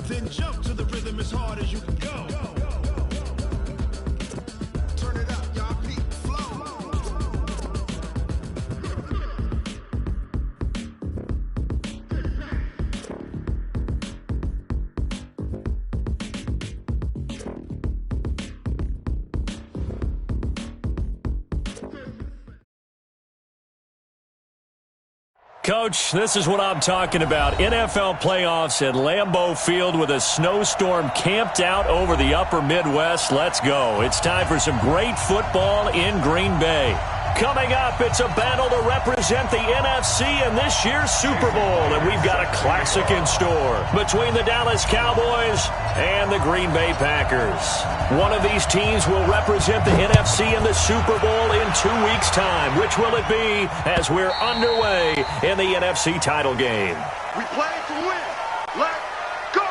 Then jump to the rhythm as hard as you can go. Turn it up, y'all. Peak flow. Coach, this is what I'm talking about. NFL playoffs at Lambeau Field with a snowstorm camped out over the upper Midwest. Let's go. It's time for some great football in Green Bay. Coming up, it's a battle to represent the NFC in this year's Super Bowl, and we've got a classic in store between the Dallas Cowboys and the Green Bay Packers. One of these teams will represent the NFC in the Super Bowl in 2 weeks' time. Which will it be as we're underway in the NFC title game? We play to win. Let's go.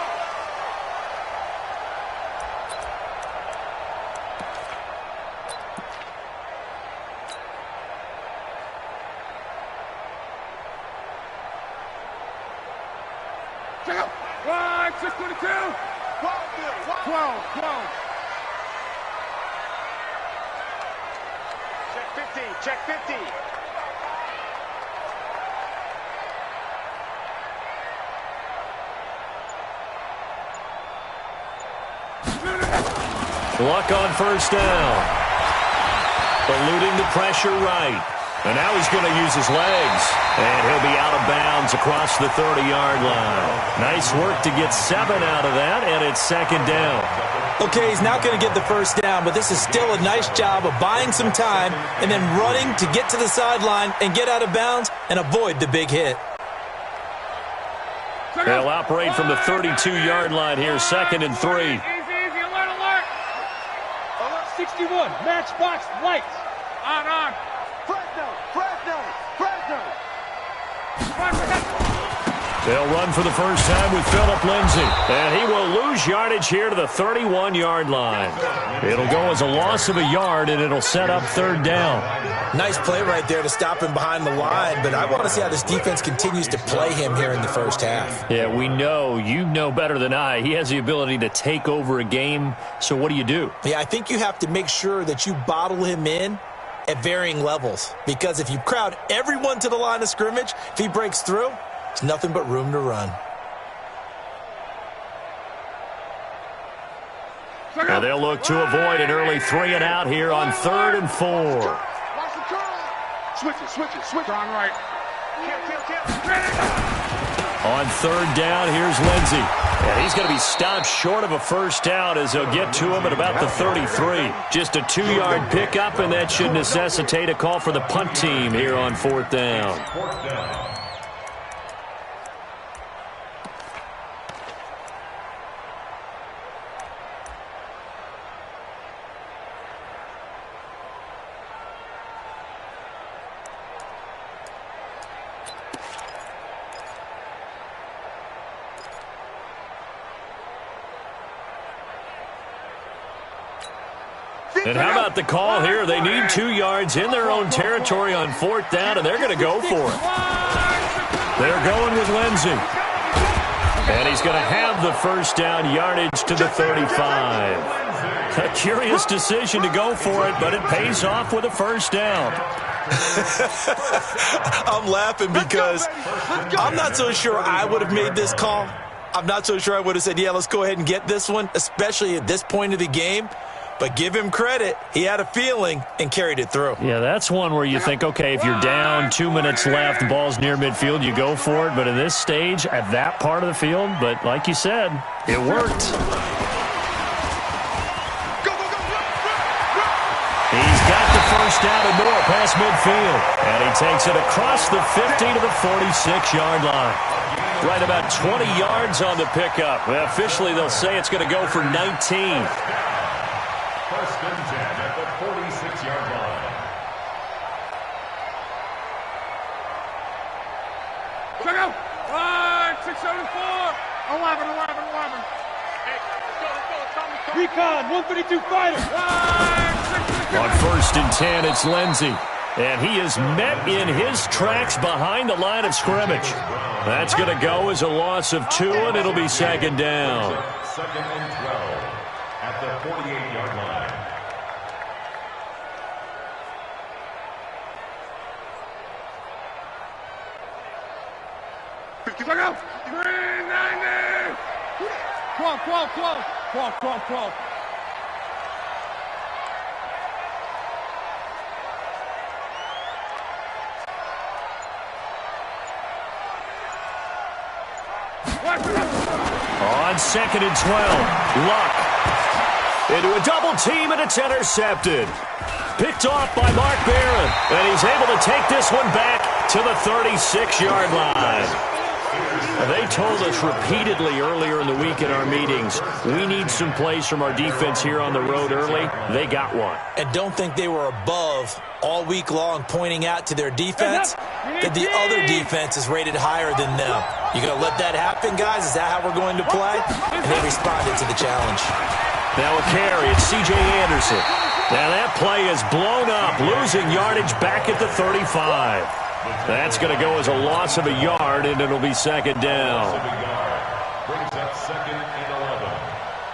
Check out. 622. 12. Check 50. Luck on first down. Eluding the pressure right. And now he's going to use his legs. And he'll be out of bounds across the 30-yard line. Nice work to get 7 out of that, and it's second down. Okay, he's not going to get the first down, but this is still a nice job of buying some time and then running to get to the sideline and get out of bounds and avoid the big hit. They'll operate from the 32-yard line here, 2nd and 3. Easy, alert. 61, matchbox lights. On. Fresno. They'll run for the first time with Phillip Lindsay. And he will lose yardage here to the 31-yard line. It'll go as a loss of a yard, and it'll set up third down. Nice play right there to stop him behind the line, but I want to see how this defense continues to play him here in the first half. Yeah, we know. You know better than I. He has the ability to take over a game, so what do? Yeah, I think you have to make sure that you bottle him in at varying levels, because if you crowd everyone to the line of scrimmage, if he breaks through, it's nothing but room to run. Now they'll look to avoid an early 3 and out here on 3rd and 4. Watch the curl. Switch it. On right. On 3rd down, here's Lindsay. And he's going to be stopped short of a first down as they'll get to him at about the 33. Just a 2-yard pickup, and that should necessitate a call for the punt team here on 4th down. And how about the call here? They need 2 yards in their own territory on 4th down, and they're going to go for it. They're going with Lindsay. And he's going to have the first down, yardage to the 35. A curious decision to go for it, but it pays off with a first down. I'm laughing because I'm not so sure I would have made this call. I'm not so sure I would have said, yeah, let's go ahead and get this one, especially at this point of the game. But give him credit. He had a feeling and carried it through. Yeah, that's one where you think, okay, if you're down, 2 minutes left, the ball's near midfield, you go for it. But in this stage, at that part of the field, but like you said, it worked. He's got the first down and more past midfield. And he takes it across the 50 to the 46-yard line. Right about 20 yards on the pickup. Well, officially, they'll say it's going to go for 19. First and 10 at the 46-yard line. Check out. 674. 11. Hey, let's go. Recon, 132 fighter. On 1st and 10, it's Lindsay. And he is met in his tracks behind the line of scrimmage. That's going to go as a loss of 2, and it'll be second down. Second and 12 at the 48-yard line. Look out! 390! 12. On second and 12, Luck into a double team, and it's intercepted. Picked off by Mark Barron, and he's able to take this one back to the 36-yard line. They told us repeatedly earlier in the week in our meetings, we need some plays from our defense here on the road early. They got one. And don't think they were above all week long pointing out to their defense that the other defense is rated higher than them. You going to let that happen, guys? Is that how we're going to play? And they responded to the challenge. Now a carry, it's C.J. Anderson. Now that play is blown up, losing yardage back at the 35. That's going to go as a loss of a yard, and it'll be second down. Brings up second and 11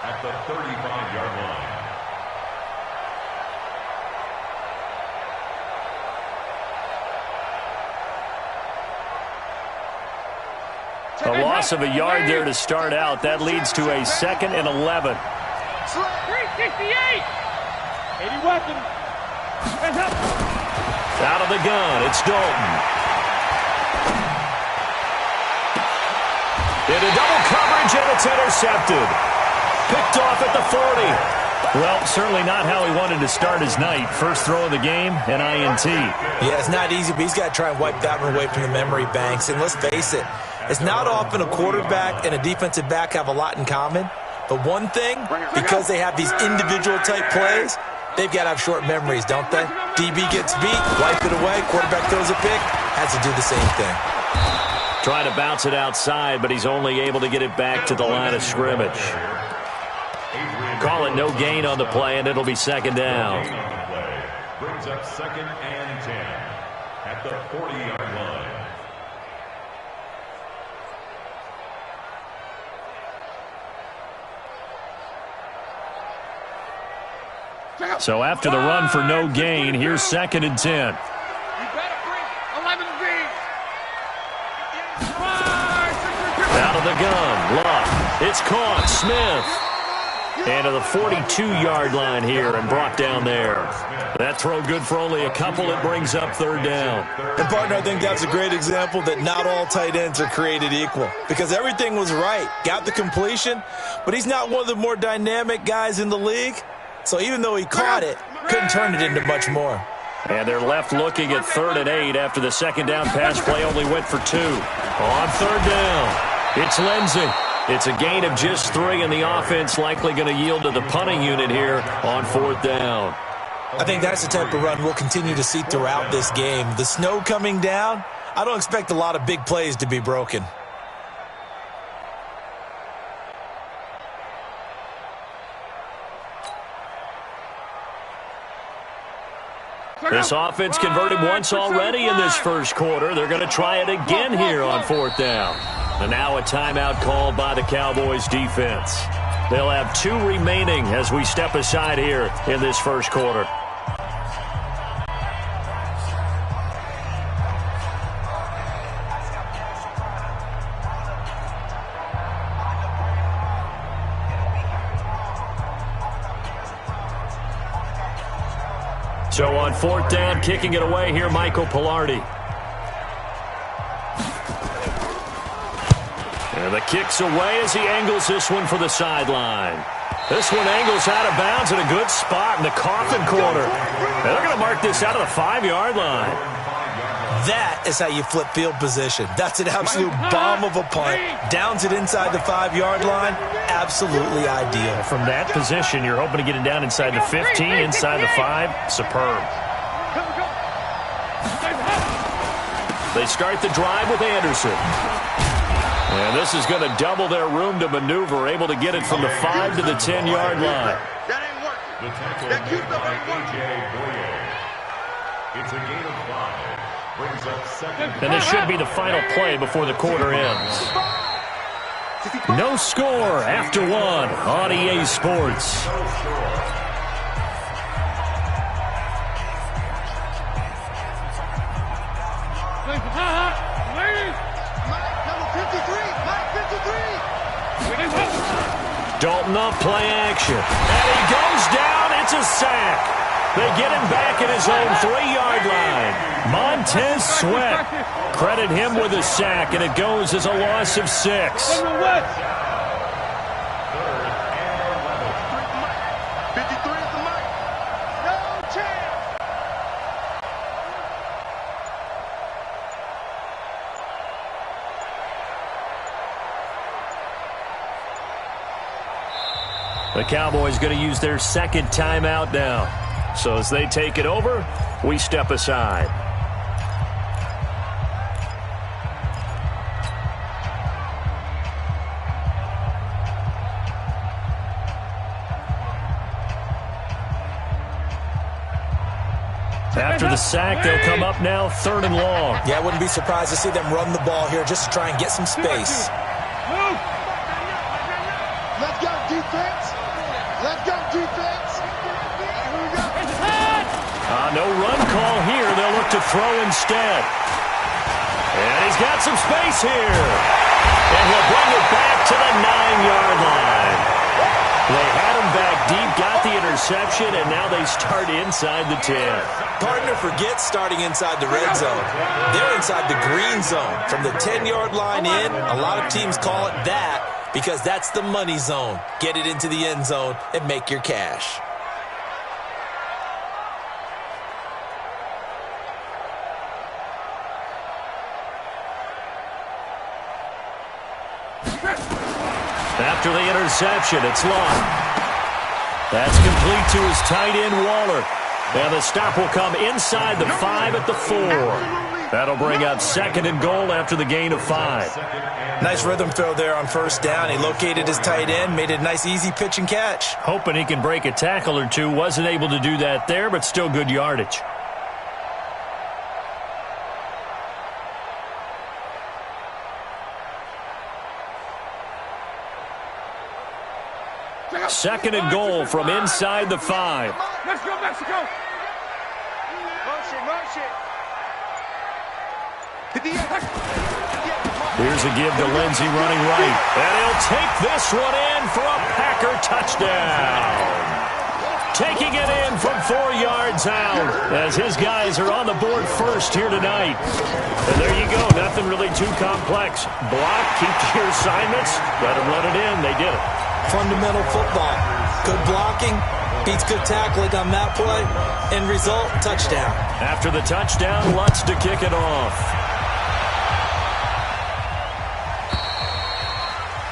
at the 35-yard line. A loss of a yard there to start out. That leads to a second and 11. 368! 80 weapons. Out of the gun, it's Dalton. Into double coverage, and it's intercepted. Picked off at the 40. Well, certainly not how he wanted to start his night. First throw of the game, an INT. Yeah, it's not easy, but he's got to try and wipe that one away from the memory banks. And let's face it, it's not often a quarterback and a defensive back have a lot in common. But one thing, because they have these individual type plays, they've got to have short memories, don't they? DB gets beat, wipe it away, quarterback throws a pick, has to do the same thing. Trying to bounce it outside, but he's only able to get it back to the line of scrimmage. Call it no gain on the play, and it'll be second down. Brings up second and 10 at the 40-yard line. So after the run for no gain, here's second and 10. You better bring 11B. Out of the gun, Luck. It's caught, Smith. And to the 42-yard line here and brought down there. That throw good for only a couple. It brings up third down. And, partner, I think that's a great example that not all tight ends are created equal. Because everything was right. Got the completion, but he's not one of the more dynamic guys in the league. So even though he caught it, couldn't turn it into much more. And they're left looking at 3rd and 8 after the second down pass play only went for 2. On third down, it's Lindsey. It's a gain of just 3, and the offense likely going to yield to the punting unit here on 4th down. I think that's the type of run we'll continue to see throughout this game. The snow coming down, I don't expect a lot of big plays to be broken. This offense converted once already in this first quarter. They're going to try it again here on 4th down. And now a timeout called by the Cowboys defense. They'll have 2 remaining as we step aside here in this first quarter. So on 4th down, kicking it away here, Michael Pilardi. And the kick's away as he angles this one for the sideline. This one angles out of bounds in a good spot in the coffin corner. And they're going to mark this out of the 5-yard line. That is how you flip field position. That's an absolute bomb of a punt. Downs it inside the 5-yard line. Absolutely ideal. From that position, you're hoping to get it down inside the 15, inside the 5. Superb. They start the drive with Anderson. And this is going to double their room to maneuver, able to get it from the 5 to the 10-yard line. That ain't working. The tackle That made cute stuff by ain't working. A.J. Boyer. It's a gain of 5. brings up second. And this should be the final play before the quarter ends. No score after one on EA Sports. Dalton up, play action. And he goes down. It's a sack. They get him back at his own 3-yard line. Montez Sweat. Credit him with a sack, and it goes as a loss of 6. The Cowboys going to use their second timeout now. So as they take it over, we step aside. After the sack, they'll come up now 3rd and long. Yeah, I wouldn't be surprised to see them run the ball here just to try and get some space. Let's go, defense. Let's go, defense. Here we go. No run call here. They'll look to throw instead. And he's got some space here. And he'll bring it back to the 9-yard line. They had him back deep, got the interception, and now they start inside the 10. Partner forgets starting inside the red zone. They're inside the green zone. From the 10-yard line in, a lot of teams call it that because that's the money zone. Get it into the end zone and make your cash. After the interception, it's Long. That's complete to his tight end, Waller. And the stop will come inside the 5 at the 4. That'll bring up 2nd and goal after the gain of 5. Nice rhythm throw there on 1st down. He located his tight end, made it a nice easy pitch and catch. Hoping he can break a tackle or two. Wasn't able to do that there, but still good yardage. Second and goal from inside the 5. Let's go, Mexico! Motion. Here's a give to Lindsey running right. And he'll take this one in for a Packer touchdown. Taking it in from 4 yards out as his guys are on the board first here tonight. And there you go. Nothing really too complex. Block, keep to your assignments. Let them let it in. They did it. Fundamental football. Good blocking beats good tackling on that play. End result, touchdown. After the touchdown, Lutz to kick it off.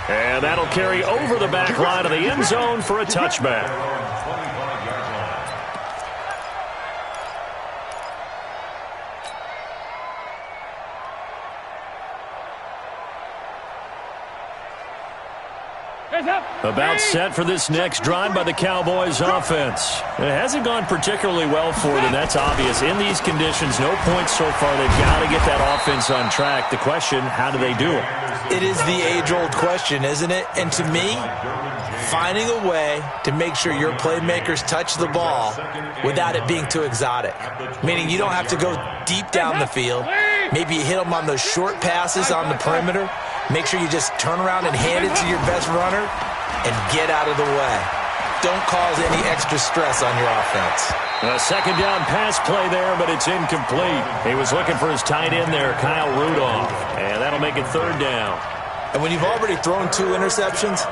And that'll carry over the back line of the end zone for a touchback. About set for this next drive by the Cowboys offense. It hasn't gone particularly well for them. That's obvious. In these conditions, no points so far. They've got to get that offense on track. The question, how do they do it? It is the age-old question, isn't it? And to me, finding a way to make sure your playmakers touch the ball without it being too exotic. Meaning you don't have to go deep down the field. Maybe you hit them on those short passes on the perimeter. Make sure you just turn around and hand it to your best runner and get out of the way. Don't cause any extra stress on your offense. A second down pass play there, but it's incomplete. He was looking for his tight end there, Kyle Rudolph. And that'll make it 3rd down. And when you've already thrown 2 interceptions,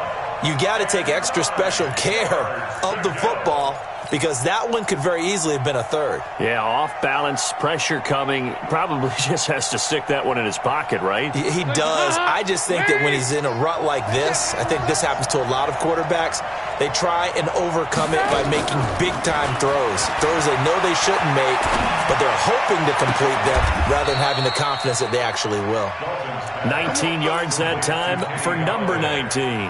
you got to take extra special care of the football because that one could very easily have been a 3rd. Yeah, off balance, pressure coming. Probably just has to stick that one in his pocket, right? He does. I just think that when he's in a rut like this, I think this happens to a lot of quarterbacks, they try and overcome it by making big-time throws. Throws they know they shouldn't make, but they're hoping to complete them rather than having the confidence that they actually will. 19 yards that time for number 19.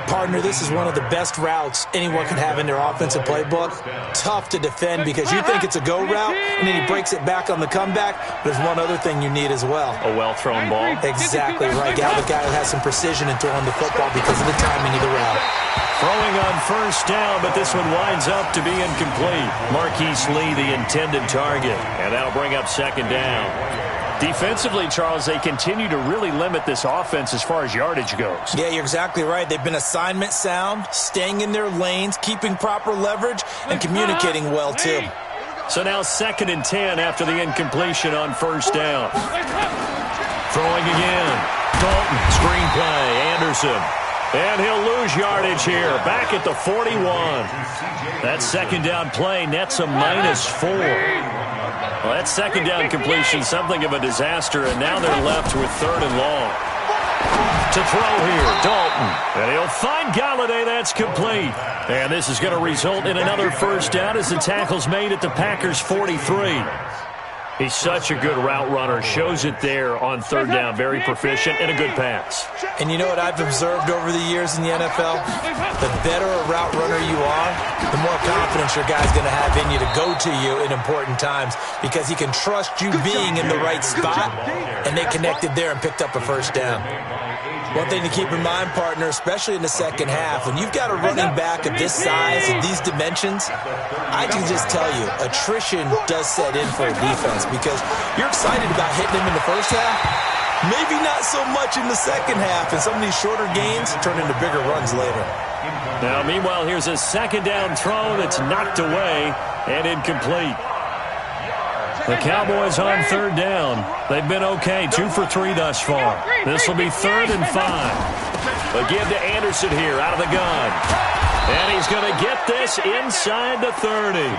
Partner, this is one of the best routes anyone can have in their offensive playbook. Tough to defend because you think it's a go route, and then he breaks it back on the comeback. There's one other thing you need as well. A well-thrown ball. Exactly right. Got the guy who has some precision in throwing the football because of the timing of the route. Throwing on first down, but this one winds up to be incomplete. Marquise Lee, the intended target, and that'll bring up second down. Defensively, Charles, they continue to really limit this offense as far as yardage goes. Yeah, you're exactly right. They've been assignment sound, staying in their lanes, keeping proper leverage, and communicating well, too. So now 2nd and 10 after the incompletion on first down. Throwing again. Dalton, screenplay, Anderson. And he'll lose yardage here, back at the 41. That second down play nets a -4. Well, that second down completion, something of a disaster, and now they're left with 3rd and long. To throw here, Dalton. And he'll find Galladay. That's complete. And this is going to result in another first down as the tackle's made at the Packers' 43. He's such a good route runner. Shows it there on 3rd down. Very proficient and a good pass. And you know what I've observed over the years in the NFL? The better a route runner you are, the more confidence your guy's going to have in you to go to you in important times because he can trust you being in the right spot, and they connected there and picked up a first down. One thing to keep in mind, partner, especially in the second half, when you've got a running back of this size and these dimensions, I can just tell you, attrition does set in for a defense because you're excited about hitting him in the first half, maybe not so much in the second half, and some of these shorter gains turn into bigger runs later. Now, meanwhile, here's a second down throw that's knocked away and incomplete. The Cowboys on 3rd down. They've been okay, 2 for 3 thus far. This will be 3rd and 5. They give to Anderson here out of the gun. And he's going to get this inside the 30.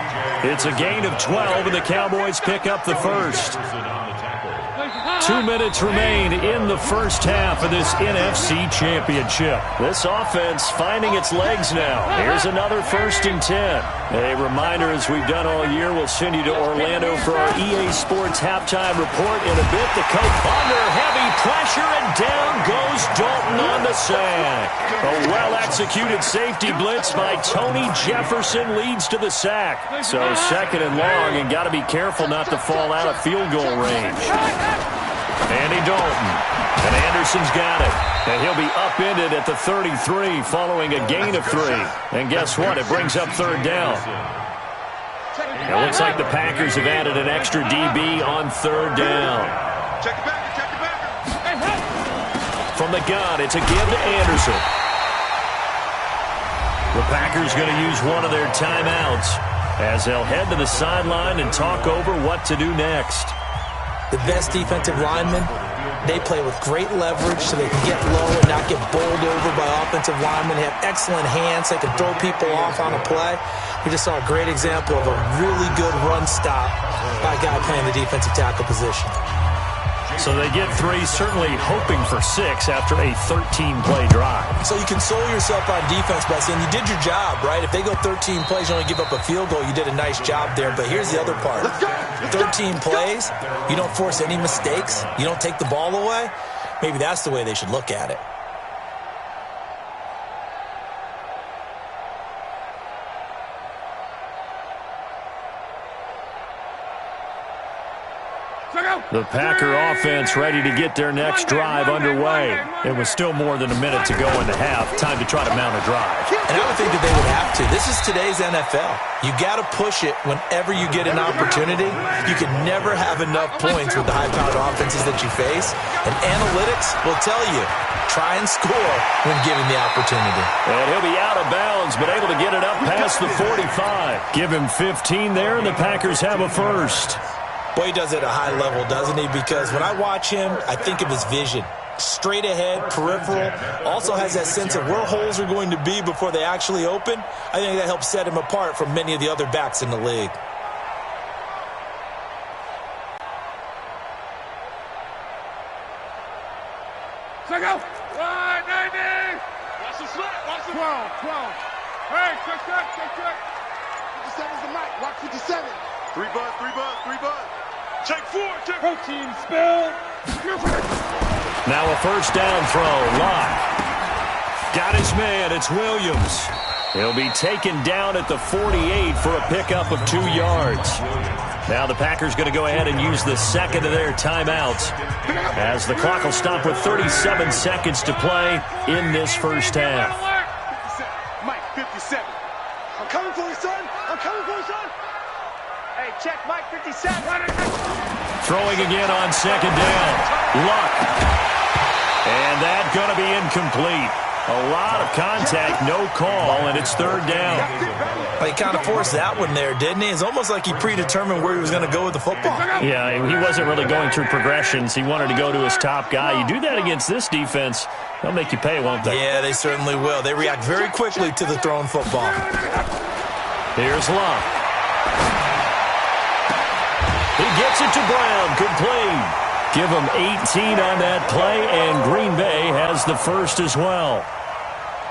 It's a gain of 12, and the Cowboys pick up the first. 2 minutes remain in the first half of this NFC Championship. This offense finding its legs now. Here's another 1st and 10. A reminder, as we've done all year, we'll send you to Orlando for our EA Sports halftime report in a bit. The coach under heavy pressure, and down goes Dalton on the sack. A well-executed safety blitz by Tony Jefferson leads to the sack. So 2nd and long, and got to be careful not to fall out of field goal range. Andy Dalton. And Anderson's got it. And he'll be upended at the 33 following a gain of 3. And guess what? It brings up 3rd down. It looks like the Packers have added an extra DB on 3rd down. Check it back. From the gun, it's a give to Anderson. The Packers going to use one of their timeouts as they'll head to the sideline and talk over what to do next. The best defensive linemen, they play with great leverage so they can get low and not get bowled over by offensive linemen. They have excellent hands. They can throw people off on a play. We just saw a great example of a really good run stop by a guy playing the defensive tackle position. So they get 3, certainly hoping for 6 after a 13-play drive. So you console yourself on defense by saying you did your job, right? If they go 13 plays, you only give up a field goal, you did a nice job there. But here's the other part. 13 plays, you don't force any mistakes, you don't take the ball away. Maybe that's the way they should look at it. The Packer offense ready to get their next drive underway. It was still more than a minute to go in the half. Time to try to mount a drive. And I would think that they would have to. This is today's NFL. You got to push it whenever you get an opportunity. You can never have enough points with the high-powered offenses that you face. And analytics will tell you, try and score when given the opportunity. And he'll be out of bounds, but able to get it up past the 45. Give him 15 there, and the Packers have a first. Boy, he does it at a high level, doesn't he? Because when I watch him, I think of his vision. Straight ahead, peripheral. Also has that sense of where holes are going to be before they actually open. I think that helps set him apart from many of the other backs in the league. Check out. 190. Watch the slip. Watch the 12. Hey, check. 57's the mic. Watch 57. 3 bud. Check 4. Protein spill. Now a first down throw. Locke. Got got his man. It's Williams. He'll be taken down at the 48 for a pickup of 2 yards. Now the Packers going to go ahead and use the second of their timeouts as the clock will stop with 37 seconds to play in this first half. Mike, 57. I'm coming for you, son. I'm coming for you, son. Hey, check Mike, 57. Throwing again on second down. Luck. And that's going to be incomplete. A lot of contact, no call, and it's third down. He kind of forced that one there, didn't he? It's almost like he predetermined where he was going to go with the football. Yeah, he wasn't really going through progressions. He wanted to go to his top guy. You do that against this defense, they'll make you pay, won't they? Yeah, they certainly will. They react very quickly to the thrown football. Here's Luck. He gets it to Brown, complete. Give him 18 on that play, and Green Bay has the first as well.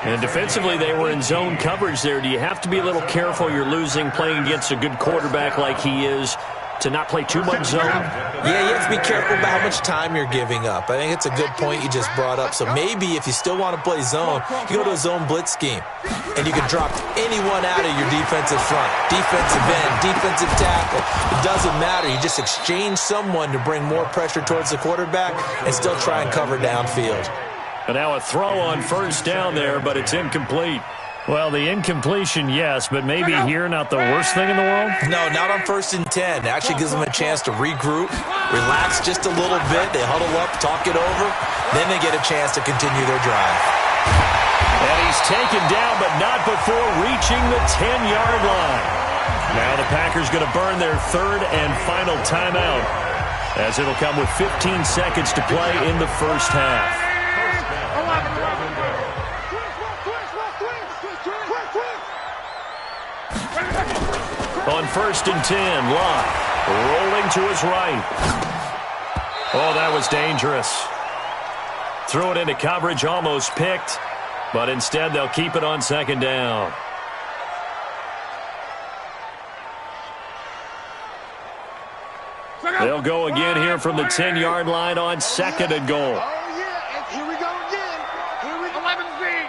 And defensively, they were in zone coverage there. Do you have to be a little careful? You're losing playing against a good quarterback like he is to not play too much zone? Yeah, you have to be careful about how much time you're giving up. I think it's a good point you just brought up. So maybe if you still want to play zone, you go to a zone blitz scheme. And you can drop anyone out of your defensive front. Defensive end, defensive tackle. It doesn't matter. You just exchange someone to bring more pressure towards the quarterback and still try and cover downfield. And now a throw on first down there, but it's incomplete. Well, the incompletion, yes, but maybe here not the worst thing in the world? No, not on 1st and 10. It actually gives them a chance to regroup, relax just a little bit. They huddle up, talk it over. Then they get a chance to continue their drive. And he's taken down, but not before reaching the 10-yard line. Now the Packers going to burn their third and final timeout, as it'll come with 15 seconds to play in the first half. On 1st and 10, Luck rolling to his right. Oh, that was dangerous. Threw it into coverage, almost picked, but instead they'll keep it on second down. They'll go again here from the 10-yard line on second and goal. Oh, yeah, and here we go again. Here we go. 11 feet.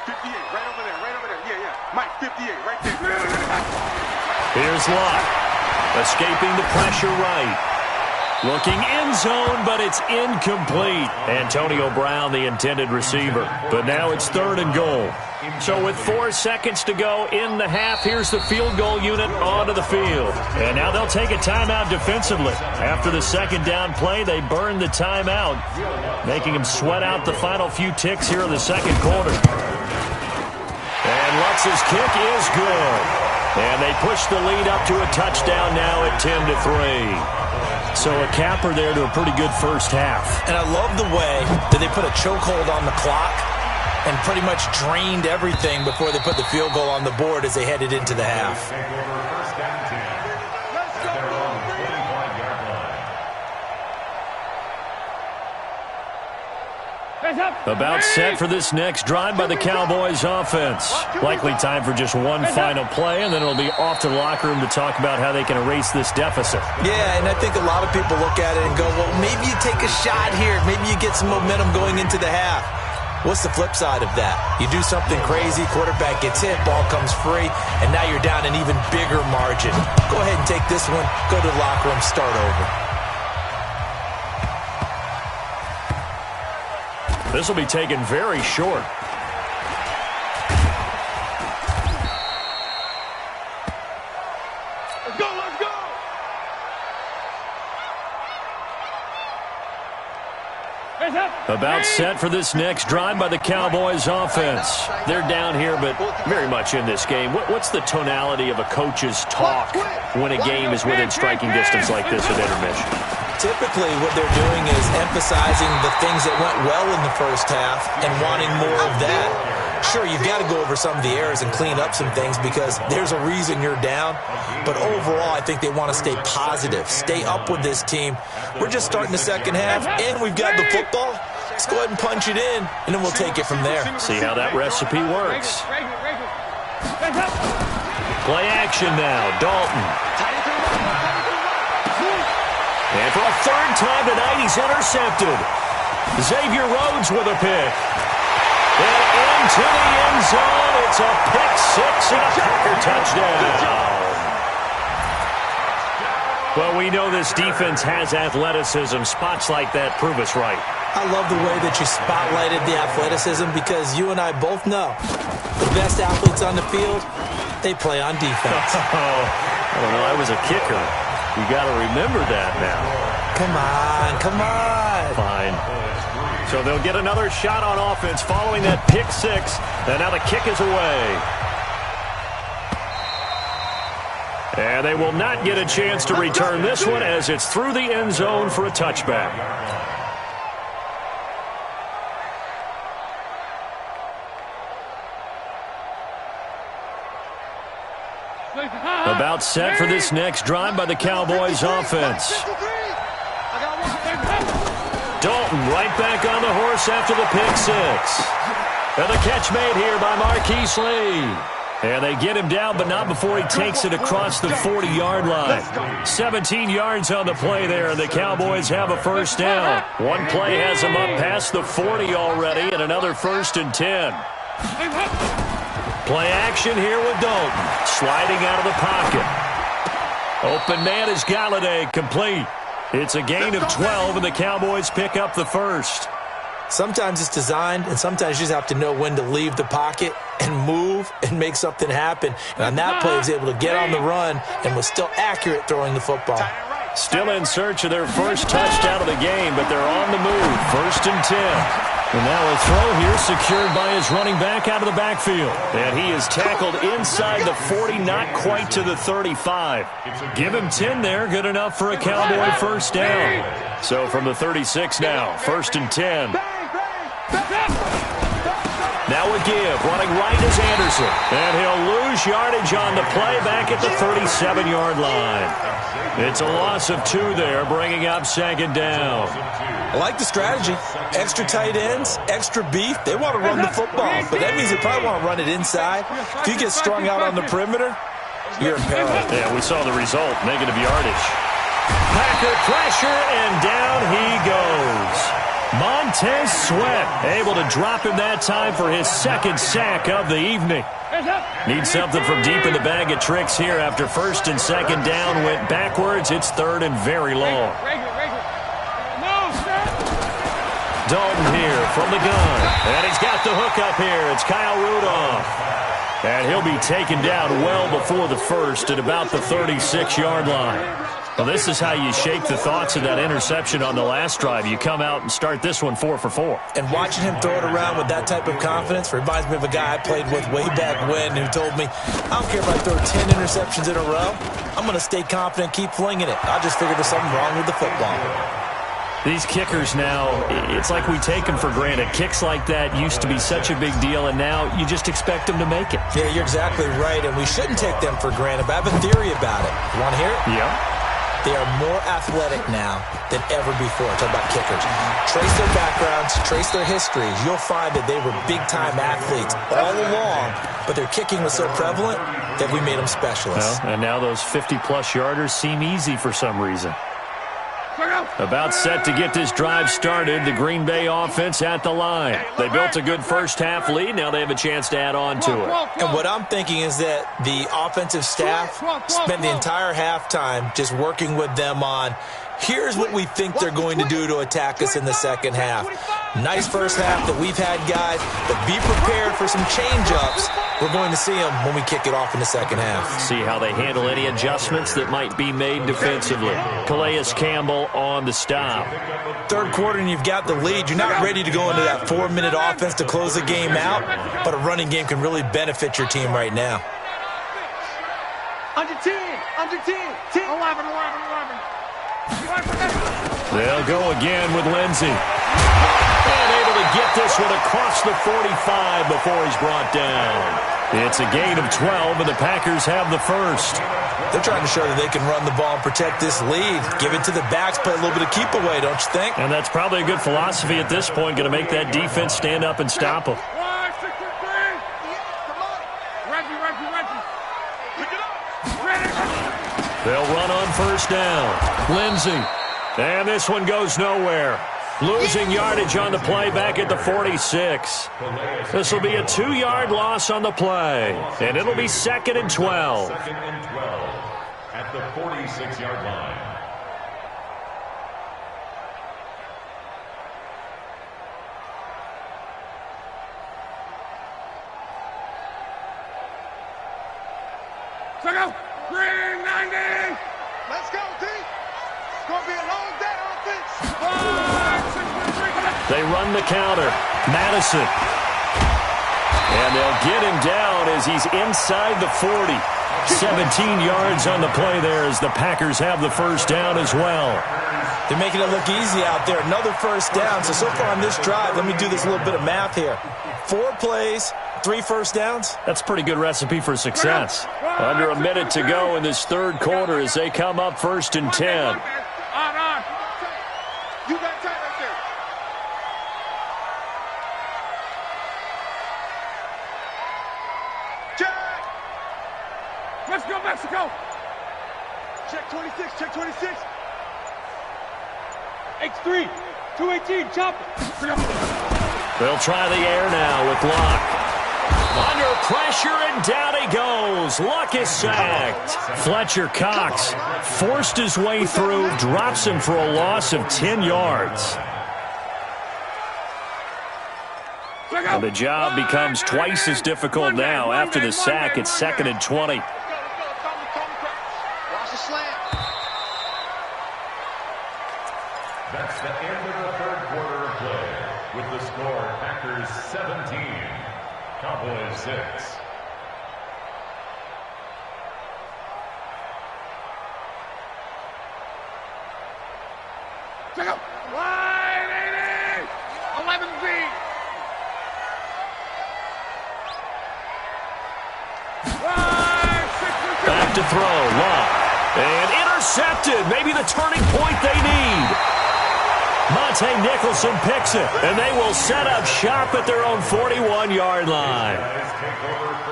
58, right over there, right over there. Yeah, yeah. Mike, 58, right there. Here's Luck, escaping the pressure right. Looking end zone, but it's incomplete. Antonio Brown, the intended receiver. But now it's third and goal. So with 4 seconds to go in the half, here's the field goal unit onto the field. And now they'll take a timeout defensively. After the second down play, they burn the timeout, making them sweat out the final few ticks here in the second quarter. And Lutz's kick is good. And they push the lead up to a touchdown now at 10-3. So a capper there to a pretty good first half. And I love the way that they put a chokehold on the clock and pretty much drained everything before they put the field goal on the board as they headed into the half. About set for this next drive by the Cowboys offense. Likely time for just one final play, and then it'll be off to the locker room to talk about how they can erase this deficit. Yeah, and I think a lot of people look at it and go, well, maybe you take a shot here. Maybe you get some momentum going into the half. What's the flip side of that? You do something crazy, quarterback gets hit, ball comes free, and now you're down an even bigger margin. Go ahead and take this one, go to the locker room, start over. This will be taken very short. Let's go, let's go! About set for this next drive by the Cowboys offense. They're down here, but very much in this game. What's the tonality of a coach's talk when a game is within striking distance like this at intermission? Typically, what they're doing is emphasizing the things that went well in the first half and wanting more of that. Sure, you've got to go over some of the errors and clean up some things because there's a reason you're down. But overall, I think they want to stay positive, stay up with this team. We're just starting the second half, and we've got the football. Let's go ahead and punch it in, and then we'll take it from there. See how that recipe works. Play action now, Dalton. And for a third time tonight, he's intercepted. Xavier Rhodes with a pick. And into the end zone. It's a pick six and a Packer touchdown. Well, we know this defense has athleticism. Spots like that prove us right. I love the way that you spotlighted the athleticism because you and I both know the best athletes on the field, they play on defense. I don't know. I was a kicker. You got to remember that now. Come on, come on. Fine. So they'll get another shot on offense following that pick six. And now the kick is away. And they will not get a chance to return this one as it's through the end zone for a touchback. About set for this next drive by the Cowboys offense. Dalton right back on the horse after the pick six. And the catch made here by Marquise Lee. And they get him down, but not before he takes it across the 40-yard line. 17 yards on the play there, and the Cowboys have a first down. One play has them up past the 40 already, and another 1st and 10. Play action here with Dalton. Sliding out of the pocket. Open man is Galladay, complete. It's a gain of 12, and the Cowboys pick up the first. Sometimes it's designed, and sometimes you just have to know when to leave the pocket and move and make something happen. And on that play, he was able to get on the run and was still accurate throwing the football. Still in search of their first touchdown of the game, but they're on the move. 1st and 10. And now a throw here secured by his running back out of the backfield. And he is tackled inside the 40, not quite to the 35. Give him 10 there, good enough for a Cowboy first down. So from the 36 now, 1st and 10. Now a give, running right is Anderson. And he'll lose yardage on the play back at the 37-yard line. It's a loss of 2 there, bringing up 2nd down. I like the strategy. Extra tight ends, extra beef. They want to run the football, but that means they probably want to run it inside. If you get strung out on the perimeter, you're in peril. Yeah, we saw the result, negative yardage. Packer pressure, and down he goes. Montez Sweat able to drop him that time for his 2nd sack of the evening. Needs something from deep in the bag of tricks here after 1st and 2nd down went backwards. It's 3rd and very long. Dalton here from the gun. And he's got the hook up here. It's Kyle Rudolph. And he'll be taken down well before the first at about the 36-yard line. Well, this is how you shake the thoughts of that interception on the last drive. You come out and start this one 4 for 4. And watching him throw it around with that type of confidence reminds me of a guy I played with way back when who told me, I don't care if I throw 10 interceptions in a row. I'm going to stay confident, keep flinging it. I just figured there's something wrong with the football. These kickers now, it's like we take them for granted. Kicks like that used to be such a big deal, and now you just expect them to make it. Yeah, you're exactly right, and we shouldn't take them for granted, but I have a theory about it. You want to hear it? Yeah. They are more athletic now than ever before. Talk about kickers. Trace their backgrounds, trace their histories. You'll find that they were big-time athletes all along, but their kicking was so prevalent that we made them specialists. Well, and now those 50-plus yarders seem easy for some reason. About set to get this drive started, the Green Bay offense at the line. They built a good first-half lead. Now they have a chance to add on to it. And what I'm thinking is that the offensive staff spent the entire halftime just working with them on, here's what we think they're going to do to attack us in the second half. Nice first half that we've had, guys, but be prepared for some change-ups. We're going to see them when we kick it off in the second half. See how they handle any adjustments that might be made defensively. Calais Campbell on the stop. Third quarter and you've got the lead. You're not ready to go into that 4-minute offense to close the game out, but a running game can really benefit your team right now. Under 10, 10, 11. They'll go again with Lindsey. And able to get this one across the 45 before he's brought down. It's a gain of 12, and the Packers have the first. They're trying to show that they can run the ball and protect this lead. Give it to the backs, play a little bit of keep away, don't you think? And that's probably a good philosophy at this point, going to make that defense stand up and stop them. They'll run on first down. Lindsey. And this one goes nowhere. Losing yardage on the play back at the 46. This will be a 2-yard loss on the play, and it'll be 2nd and 12. 2nd and 12 at the 46-yard line. Second, green 90. Let's go, D. It's going to be a long day on offense. They run the counter. Madison. And they'll get him down as he's inside the 40. 17 yards on the play there as the Packers have the first down as well. They're making it look easy out there. Another first down. So far on this drive, let me do this little bit of math here. 4 plays, 3 first downs. That's a pretty good recipe for success. Under a minute to go in this third quarter as they come up 1st and 10. You got time right there. Check. Let's go, Mexico. Check 26. Check 26. X3. 218. Chop. They'll try the air now with Luck. Under pressure, and down he goes. Luck is sacked. Fletcher Cox forced his way through, drops him for a loss of 10 yards. And the job becomes twice as difficult now after the sack. It's 2nd and 20. Watch the slant. That's the end of the third quarter of play. With the score, Packers 17, Cowboys 6. Check out. Wide 80. 11 feet. Back to throw. Luck. And intercepted. Maybe the turning point they need. Monte Nicholson picks it, and they will set up shop at their own 41-yard line.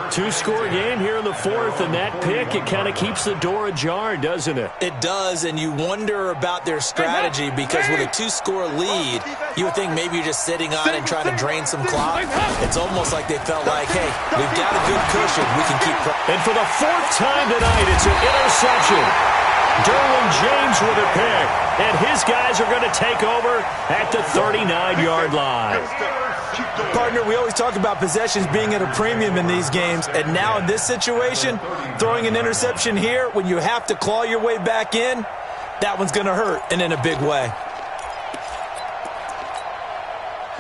2-score game here in the 4th, and that pick, it kind of keeps the door ajar, doesn't it? It does, and you wonder about their strategy because with a 2-score lead, you would think maybe you're just sitting on it and trying to drain some clock. It's almost like they felt like, hey, we've got a good cushion. We can keep... And for the 4th time tonight, it's an interception. Derwin James with a pick, and his guys are going to take over at the 39-yard line. Partner, we always talk about possessions being at a premium in these games, and now in this situation, throwing an interception here when you have to claw your way back in, that one's going to hurt, and in a big way.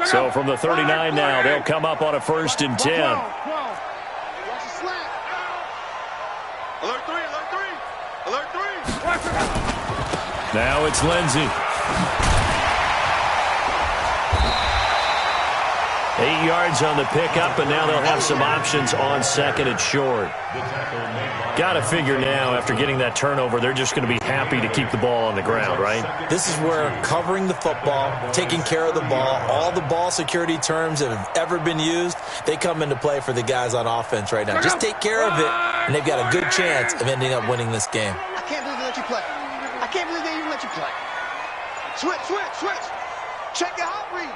So from the 39 now, they'll come up on a 1st and 10. Watch the slant. Alert 3. Alert 3. Alert 3. Now it's Lindsey. 8 yards on the pickup, and now they'll have some options on 2nd and short. Got to figure now, after getting that turnover, they're just going to be happy to keep the ball on the ground, right? This is where covering the football, taking care of the ball, all the ball security terms that have ever been used, they come into play for the guys on offense right now. Just take care of it, and they've got a good chance of ending up winning this game. I can't believe they let you play. I can't believe they even let you play. Switch. Check your hot read.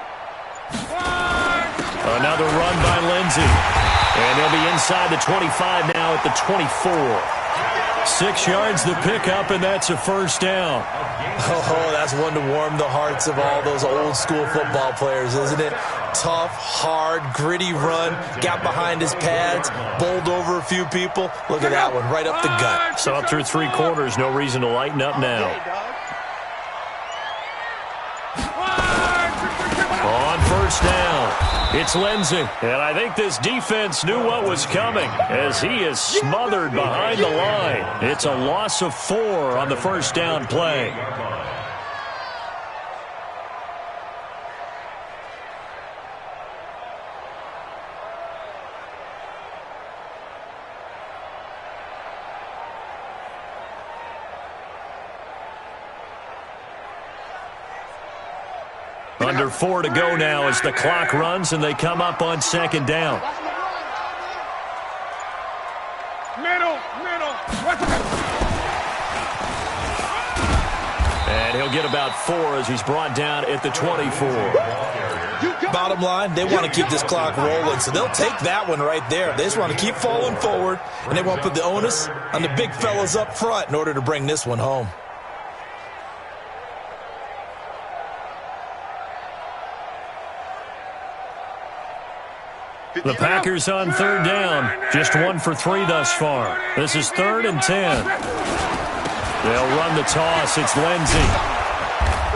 Another run by Lindsey. And they'll be inside the 25 now at the 24. 6 yards the pickup, and that's a 1st down. Oh, that's one to warm the hearts of all those old-school football players, isn't it? Tough, hard, gritty run. Got behind his pads, bowled over a few people. Look at that one, right up the gut. So through 3 quarters, no reason to lighten up now. On 1st down, it's Lindsey. And I think this defense knew what was coming as he is smothered behind the line. It's a loss of 4 on the 1st down play. Under 4 to go now as the clock runs and they come up on 2nd down. Middle. And he'll get about 4 as he's brought down at the 24. Bottom line, they want to keep this clock rolling, so they'll take that one right there. They just want to keep falling forward, and they want to put the onus on the big fellas up front in order to bring this one home. The Packers on 3rd down. Just 1 for 3 thus far. This is 3rd and 10. They'll run the toss. It's Lindsey.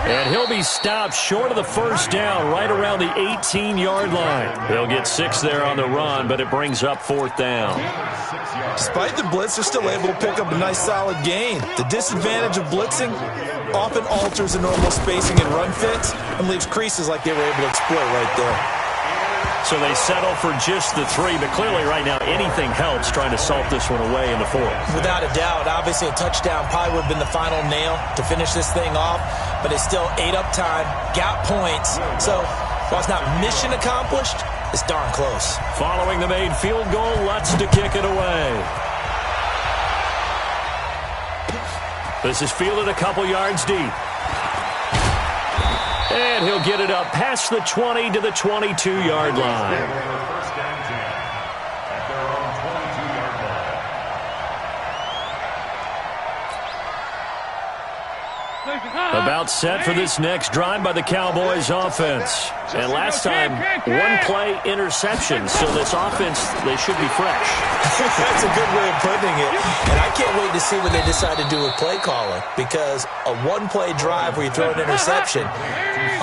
And he'll be stopped short of the 1st down right around the 18-yard line. He'll get 6 there on the run, but it brings up 4th down. Despite the blitz, they're still able to pick up a nice solid gain. The disadvantage of blitzing often alters the normal spacing and run fits and leaves creases like they were able to exploit right there. So they settle for just the 3, but clearly right now anything helps trying to salt this one away in the 4th. Without a doubt, obviously a touchdown probably would have been the final nail to finish this thing off, but it's still ate up time, got points. So while it's not mission accomplished, it's darn close. Following the made field goal, Lutz to kick it away. This is fielded a couple yards deep. And he'll get it up past the 20 to the 22-yard line. First down 10 at their own 22-yard line. About set for this next drive by the Cowboys offense. And last time, 1-play interception. So this offense, they should be fresh. That's a good way of putting it. And I can't wait to see what they decide to do with play calling, because a 1-play drive where you throw an interception,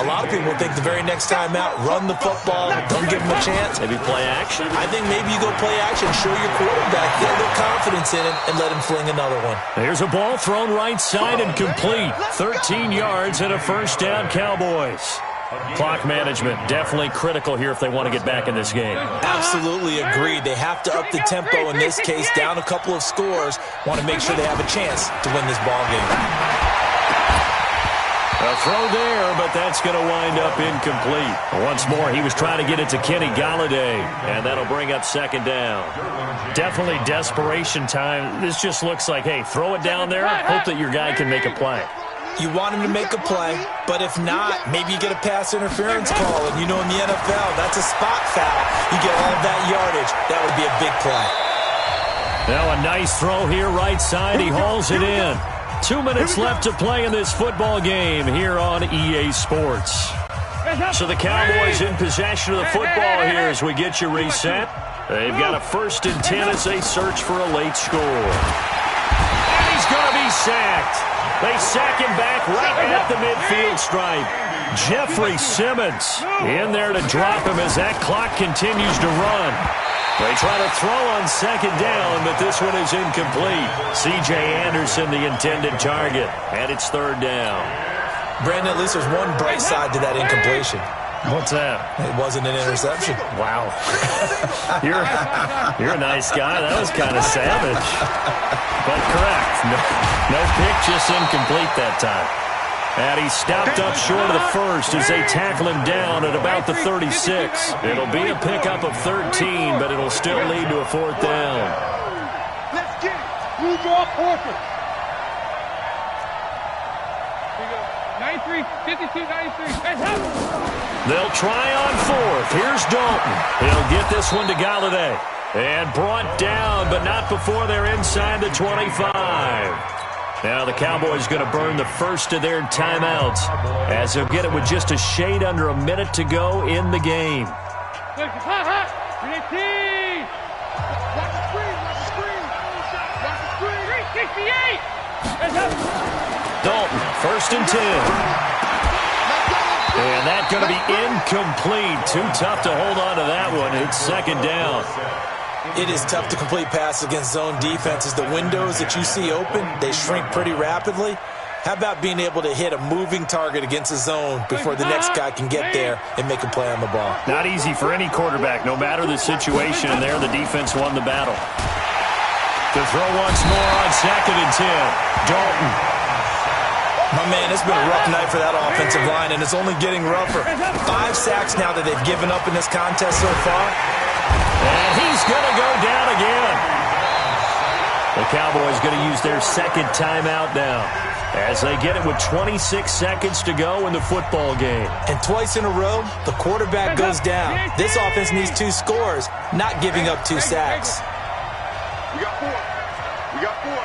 a lot of people think the very next time out, run the football, don't give them a chance. Maybe play action? I think maybe you go play action, show your quarterback, get a little confidence in it, and let him fling another one. There's a ball thrown right side and complete. 13 yards and a 1st down, Cowboys. Clock management definitely critical here if they want to get back in this game. Absolutely agreed. They have to up the tempo in this case, down a couple of scores. Want to make sure they have a chance to win this ball game. A throw there, but that's going to wind up incomplete. Once more, he was trying to get it to Kenny Galladay, and that'll bring up 2nd down. Definitely desperation time. This just looks like, hey, throw it down there, hope that your guy can make a play. You want him to make a play, but if not, maybe you get a pass interference call, and you know in the NFL, that's a spot foul. You get all of that yardage. That would be a big play. Now a nice throw here right side. He hauls it in. 2 minutes left to play in this football game here on EA Sports. So the Cowboys in possession of the football here as we get you reset. They've got a 1st and 10 as they search for a late score. And he's going to be sacked. They sack him back right at the midfield stripe. Jeffrey Simmons in there to drop him as that clock continues to run. They try to throw on 2nd down, but this one is incomplete. C.J. Anderson, the intended target, and it's 3rd down. Brandon, at least there's one bright side to that incompletion. What's that? It wasn't an interception. Wow. You're a nice guy. That was kind of savage. But correct. No pick, just incomplete that time. And he's stopped up short of the 1st as they tackle him down at about the 36. It'll be a pickup of 13, but it'll still lead to a 4th down. Let's get it. Blue draw, Porter. 93, 52, 93. They'll try on 4th. Here's Dalton. He'll get this one to Galladay. And brought down, but not before they're inside the 25. Now the Cowboys going to burn the first of their timeouts as they'll get it with just a shade under a minute to go in the game. Dalton, 1st and 10. And that's going to be incomplete. Too tough to hold on to that one. It's 2nd down. It is tough to complete passes against zone defenses. The windows that you see open, they shrink pretty rapidly. How about being able to hit a moving target against a zone before the next guy can get there and make a play on the ball? Not easy for any quarterback, no matter the situation, and there the defense won the battle. To throw once more on 2nd and 10. Dalton. My man, it's been a rough night for that offensive line, and it's only getting rougher. 5 sacks now that they've given up in this contest so far. And he's going to go down again. The Cowboys going to use their second timeout now as they get it with 26 seconds to go in the football game. And twice in a row, the quarterback goes down. This offense needs 2 scores, not giving up 2 sacks. We got 4. We got 4.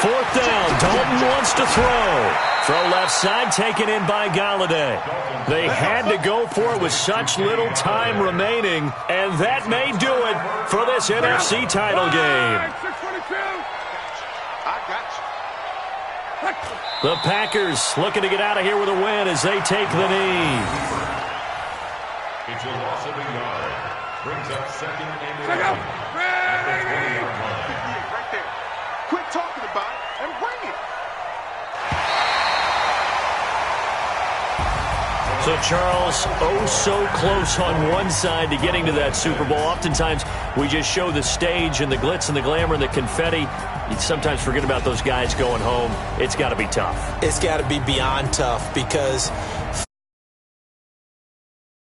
Fourth down. Dalton wants to throw. Throw left side, taken in by Galladay. They had to go for it with such little time remaining, and that may do it for this NFC title game. I got you. The Packers looking to get out of here with a win as they take the knee. It's a loss of a yard. Brings up second and 11 at the 20-yard line. Right there. Quit talking about it and bring it. So, Charles, oh so close on one side to getting to that Super Bowl. Oftentimes, we just show the stage and the glitz and the glamour and the confetti. You sometimes forget about those guys going home. It's got to be tough. It's got to be beyond tough because